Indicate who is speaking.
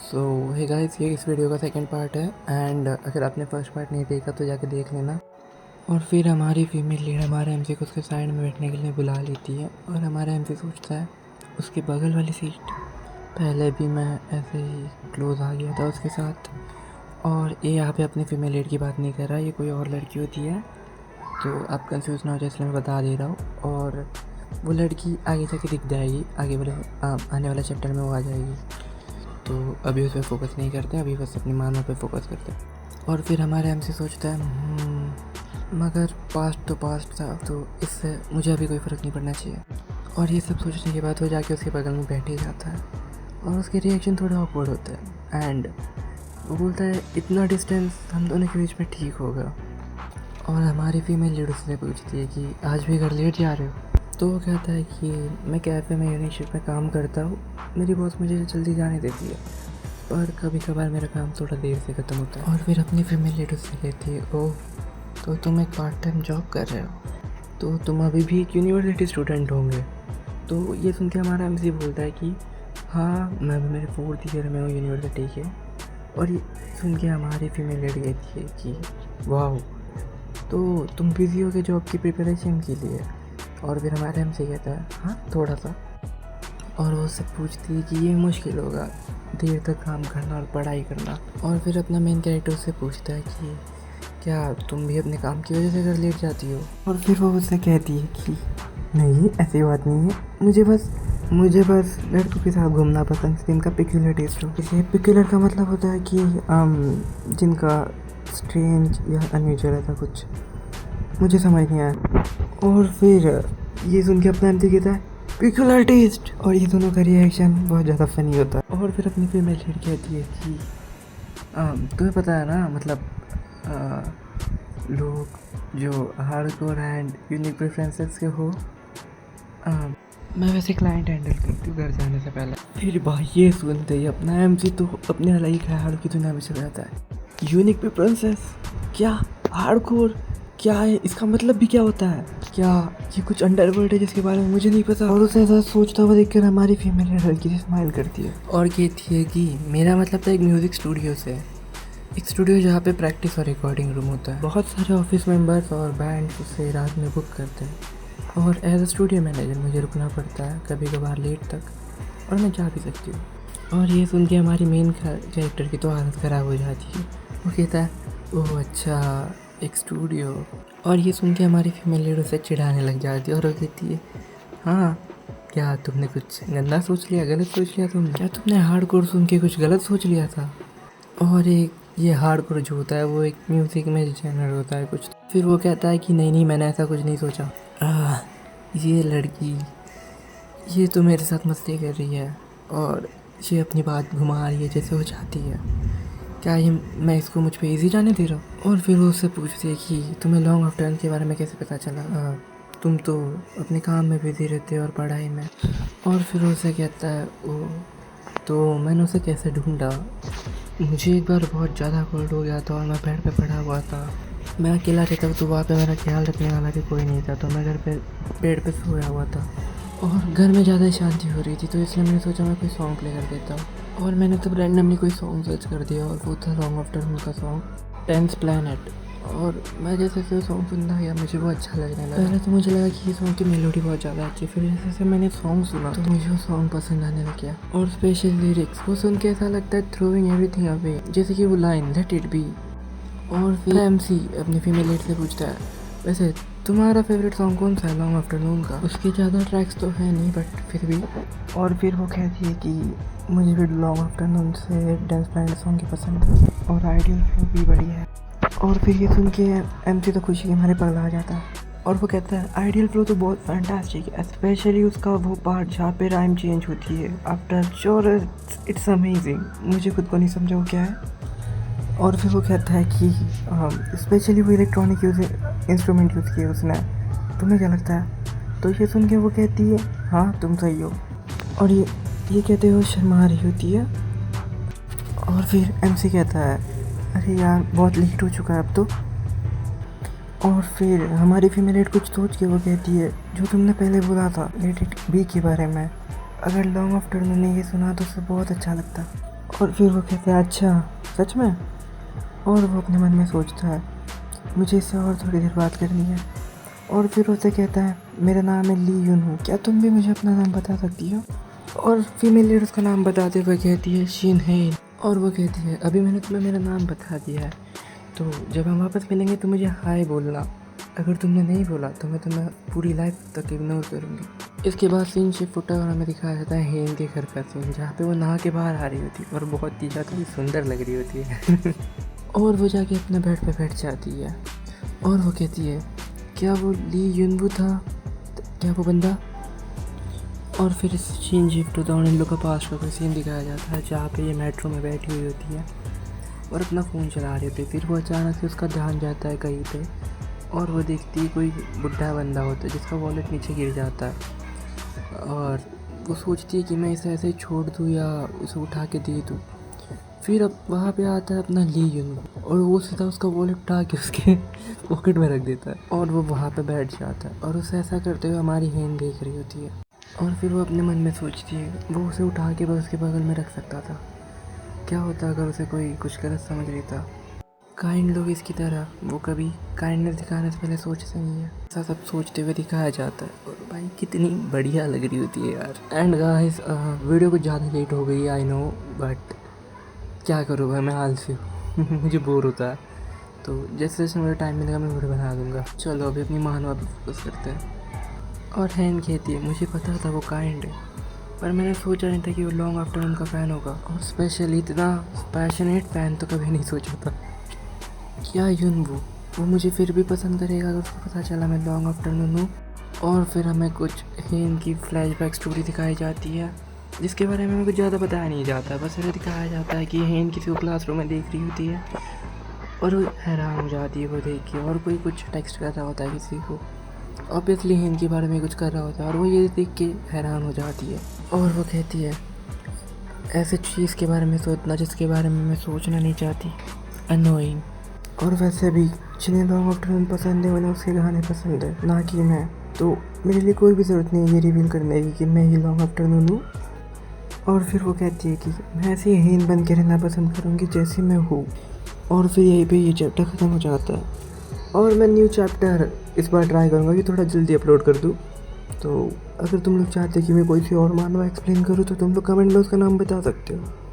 Speaker 1: सो hey guys, ये इस video का सेकंड पार्ट है एंड अगर आपने फर्स्ट पार्ट नहीं देखा तो जाके देख लेना। और फिर हमारी फीमेल लीड हमारे एमसी को उसके साइड में बैठने के लिए बुला लेती है और हमारा एमसी सोचता है उसकी बगल वाली सीट। पहले भी मैं ऐसे ही क्लोज आ गया था उसके साथ, और ये यहाँ पे अपनी फीमेल लीड की बात नहीं कर रहा, ये कोई और लड़की होती है। तो आप कंफ्यूज ना हो जाए इसलिए मैं बता दे रहा हूँ। और वो लड़की आगे जाके दिख जाएगी, आगे वाले आने वाले चैप्टर में वो आ जाएगी। तो अभी उस पर फोकस नहीं करते, अभी बस अपनी मानों पे फोकस करते हैं। और फिर हमारा एमसी सोचता है मगर पास्ट तो पास्ट था, तो इससे मुझे अभी कोई फ़र्क नहीं पड़ना चाहिए। और ये सब सोचने के बाद वो जाके उसके बगल में बैठ ही जाता है और उसके रिएक्शन थोड़े ऑकवर्ड होते हैं एंड वो बोलता है इतना डिस्टेंस हम दोनों के बीच में ठीक होगा। और हमारी फीमेल लीड उससे पूछती है कि आज भी घर लेट जा रहे हो? तो वो कहता है कि मैं कैफ़े में यूनिशिप में काम करता हूँ, मेरी बॉस मुझे जल्दी जाने देती है, पर कभी कभार मेरा काम थोड़ा देर से ख़त्म होता है। और फिर अपनी फीमेल लीड उससे कहती है ओह, तो तुम एक पार्ट टाइम जॉब कर रहे हो, तो तुम अभी भी एक यूनिवर्सिटी स्टूडेंट होंगे। तो ये सुन के हमारा एमसी बोलता है कि हाँ, मैं भी मेरे 4th ईयर में हूँ यूनिवर्सिटी के। और ये सुन के हमारी फीमेल लीड कहती है कि वाह, तो तुम बिजी हो गए जॉब की प्रिपरेशन के लिए? और फिर हमारे एमसी कहता है हाँ, थोड़ा सा। और वो उससे पूछती है कि ये मुश्किल होगा देर तक काम करना और पढ़ाई करना। और फिर अपना मेन कैरेक्टर उससे पूछता है कि क्या तुम भी अपने काम की वजह से घर लेट जाती हो? और फिर वो उससे कहती है कि नहीं, ऐसी बात नहीं है, मुझे बस लड़कों के साथ घूमना पसंद है जिनका पिक्यूलर टेस्ट हो। इसे पिक्यूलर का मतलब होता है कि जिनका स्ट्रेंज या अनयूजुअल ऐसा कुछ, मुझे समझ नहीं आया। और फिर ये सुन के अपना एमसी कहता है पिक्यूलर टेस्ट, और ये दोनों का रिएक्शन बहुत ज़्यादा फनी होता है। और फिर अपनी फीमेल लीड कहती है कि तुम्हें पता है ना, मतलब लोग जो हार्डकोर एंड यूनिक प्रेफरेंसेस के हो, मैं वैसे क्लाइंट हैंडल करती हूँ घर जाने से पहले। फिर भाई ये सुनते ही अपना एमसी तो अपने अलग ही ख्याल की दुनिया में चला जाता है। यूनिक प्रेफरेंसेस क्या? हार्डकोर क्या है? इसका मतलब भी क्या होता है? क्या ये कुछ अंडरवर्ल्ड है जिसके बारे में मुझे नहीं पता? और उसे ऐसा सोचता हुआ देखकर हमारी फीमेल लड़की से स्माइल करती है और कहती है कि मेरा मतलब था एक म्यूज़िक स्टूडियो से, एक स्टूडियो जहाँ पे प्रैक्टिस और रिकॉर्डिंग रूम होता है। बहुत सारे ऑफिस मेंबर्स और बैंड्स उसे रात में बुक करते हैं और एज अ स्टूडियो मैनेजर मुझे रुकना पड़ता है कभी कभार लेट तक, और मैं जा भी सकती हूँ। और ये सुन के हमारी मेन कैरेक्टर की तो हालत ख़राब हो जाती है। वो कहता है ओह अच्छा, एक स्टूडियो। और ये सुन के हमारी फीमेल लीड उसे चिढ़ाने लग जाती है और वो कहती है हाँ, क्या तुमने कुछ गंदा सोच लिया, गलत सोच लिया तुमने? क्या तुमने हार्डकोर सुन के कुछ गलत सोच लिया था? और एक ये हार्डकोर जो होता है वो एक म्यूज़िक में जनर होता है कुछ। फिर वो कहता है कि नहीं, मैंने ऐसा कुछ नहीं सोचा। ये लड़की, ये तो मेरे साथ मस्ती कर रही है और ये अपनी बात घुमा रही है जैसे वो चाहती है। क्या ये मैं इसको मुझ पे इजी जाने दे रहा हूँ? और फिर वो उससे पूछती है कि तुम्हें लॉन्ग ऑफ टर्न के बारे में कैसे पता चला? तुम तो अपने काम में बिजी रहते हो और पढ़ाई में। और फिर वो उससे कहता है ओ, तो मैंने उसे कैसे ढूंढा, मुझे एक बार बहुत ज़्यादा कोल्ड हो गया था और मैं बेड पे पड़ा हुआ था। मैं अकेला रहता हूँ तो वहाँ पे मेरा ख्याल रखने वाला भी कोई नहीं था, तो मैं घर पे बेड पे सोया हुआ था और घर में ज़्यादा शांति हो रही थी, तो इसलिए मैंने सोचा मैं कोई सॉन्ग प्ले कर देता हूँ। और मैंने तब रैंडमली कोई सॉन्ग सर्च कर दिया और वो था लॉन्ग आफ्टर उनका सॉन्ग 10th प्लैनेट। और मैं जैसे जैसे सॉन्ग सुनता गया मुझे वो अच्छा लगने लगा। पहले तो मुझे लगा कि ये सॉन्ग की मेलोडी बहुत ज़्यादा अच्छी, फिर जैसे जैसे मैंने सॉन्ग सुना तो मुझे वो सॉन्ग पसंद आने लग गया। और स्पेशल लिरिक्स वो सुन के ऐसा लगता है थ्रोइंग एवरीथिंग अवे, जैसे कि वो लाइन लेट इट बी। और फिर एमसी अपनी फीमेल लीड से पूछता है वैसे तुम्हारा फेवरेट सॉन्ग कौन सा है लॉन्ग आफ्टरनून का? उसके ज़्यादा ट्रैक्स तो है नहीं बट फिर भी। और फिर वो कहती है कि मुझे भी लॉन्ग आफ्टरनून से डांस प्लैनेट सॉन्ग की पसंद है और आइडियल फ्लो भी बढ़िया है। और फिर ये सुन के एमसी तो खुशी के मारे पगला आ जाता है और वो कहता है आइडियल फ्लो तो बहुत फैंटास्टिक है, स्पेशली उसका वो पार्ट जहाँ पे राइम चेंज होती है आफ्टर चोरस, इट्स अमेजिंग। मुझे खुद को नहीं समझा वो क्या है। और फिर वो कहता है कि स्पेशली वो इलेक्ट्रॉनिक इंस्ट्रूमेंट यूज़ किए उसने, तुम्हें क्या लगता है? तो ये सुन के वो कहती है हाँ, तुम सही हो। और ये कहते हुए शर्मा रही होती है। और फिर एमसी कहता है अरे यार, बहुत लेट हो चुका है अब तो। और फिर हमारी फीमेल लीड कुछ सोच के वो कहती है जो तुमने पहले बोला था लेट इट बी के बारे में, अगर लॉन्ग आफ्टर मैंने ये सुना तो उसे बहुत अच्छा लगता। और फिर वो कहता है अच्छा सच में। और वो अपने मन में सोचता है मुझे इससे और थोड़ी देर बात करनी है। और फिर उसे कहता है मेरा नाम है ली यून हूँ, क्या तुम भी मुझे अपना नाम बता सकती हो। और फीमेल लीड उसका नाम बताते हुए कहती है शीन है। और वो कहती है अभी मैंने तुम्हें मेरा नाम बता दिया है, तो जब हम वापस मिलेंगे तो मुझे हाय बोलना, अगर तुमने नहीं बोला तो मैं तुम्हें पूरी लाइफ तक इग्नोर करूँगी। इसके बाद सीन शिफ्ट होता है और हमें दिखाया जाता है हेन के घर का सीन, जहाँ पे वो नहा के बाहर आ रही होती है और बहुत ही ज़्यादा सुंदर लग रही होती है। और वो जाके अपने बेड पे बैठ जाती है और वो कहती है क्या वो ली यूनबू था, क्या वो बंदा। और फिर सीन शिफ्ट होता है और इन लोग का पास का सीन दिखाया जाता है, जहाँ पे ये मेट्रो में बैठी हुई होती है और अपना फ़ोन चला रही होती है। फिर वो अचानक से उसका ध्यान जाता है कहीं पे और वो देखती है कोई बुढ़ा बंदा होता है जिसका वॉलेट नीचे गिर जाता है। और वो सोचती है कि मैं इसे ऐसे ही छोड़ दूँ या उसे उठा के दे दूँ। फिर अब वहाँ पे आता है अपना ली यून और वो सीधा उसका वॉलेट उठा के उसके पॉकेट में रख देता है और वो वहाँ पे बैठ जाता है और उसे ऐसा करते हुए हमारी हेन देख रही होती है। और फिर वो अपने मन में सोचती है वो उसे उठा के बस उसके बगल में रख सकता था, क्या होता अगर उसे कोई कुछ गलत समझ लेता। काइंड लोग इसकी तरह वो कभी काइंडनेस दिखाने से पहले सोचते नहीं है, ऐसा सब सोचते हुए दिखाया जाता है। और भाई कितनी बढ़िया लग रही होती है यार। एंड गाइस वीडियो कुछ ज़्यादा लेट हो गई आई नो, बट क्या करूँ भाई मैं आलसी हूँ। मुझे बोर होता है, तो जैसे जैसे मुझे टाइम मिलेगा मैं वीडियो बना दूँगा। चलो अभी अपनी महानवा पे फोकस करते हैं। और हैन कहती है मुझे पता था वो काइंड है, पर मैंने सोचा नहीं था कि वो लॉन्ग आफ्टरनून का फ़ैन होगा, और स्पेशली इतना पैशनेट फ़ैन तो कभी नहीं सोचा था। क्या यूनबू वो मुझे फिर भी पसंद करेगा अगर उसको पता चला मैं लॉन्ग आफ्टरनून हूँ। और फिर हमें कुछ हेन की फ्लैशबैक स्टोरी दिखाई जाती है जिसके बारे में हमें कुछ ज़्यादा बताया नहीं जाता, बस ये दिखाया जाता है कि हेन किसी को क्लासरूम में देख रही होती है और वो हैरान हो जाती है वो देख के, और कोई कुछ टेक्स्ट कर रहा होता है किसी को, ऑब्वियसली हेन के बारे में कुछ कर रहा होता है और वो ये देख के हैरान हो जाती है। और वो कहती है ऐसे चीज़ के बारे में सोचना जिसके बारे में मैं सोचना नहीं चाहती, अनोइंग। और वैसे भी जिन्हें लॉन्ग आफ्टरनून पसंद है उन्हें उसके गाने पसंद है, ना कि मैं, तो मेरे लिए कोई भी ज़रूरत नहीं है ये रिवील करने की कि मैं ही लॉन्ग आफ्टरनून हूँ। और फिर वो कहती है कि मैं ऐसे ही हीन बन के रहना पसंद करूँगी जैसे मैं हूँ। और फिर यहीं पे ये चैप्टर ख़त्म हो जाता है और मैं न्यू चैप्टर इस बार ट्राई करूँगा कि थोड़ा जल्दी अपलोड कर दूँ। तो अगर तुम लोग चाहते कि मैं कोई सी और मानवा एक्सप्लेन करूँ तो तुम लोग कमेंट में उसका नाम बता सकते हो।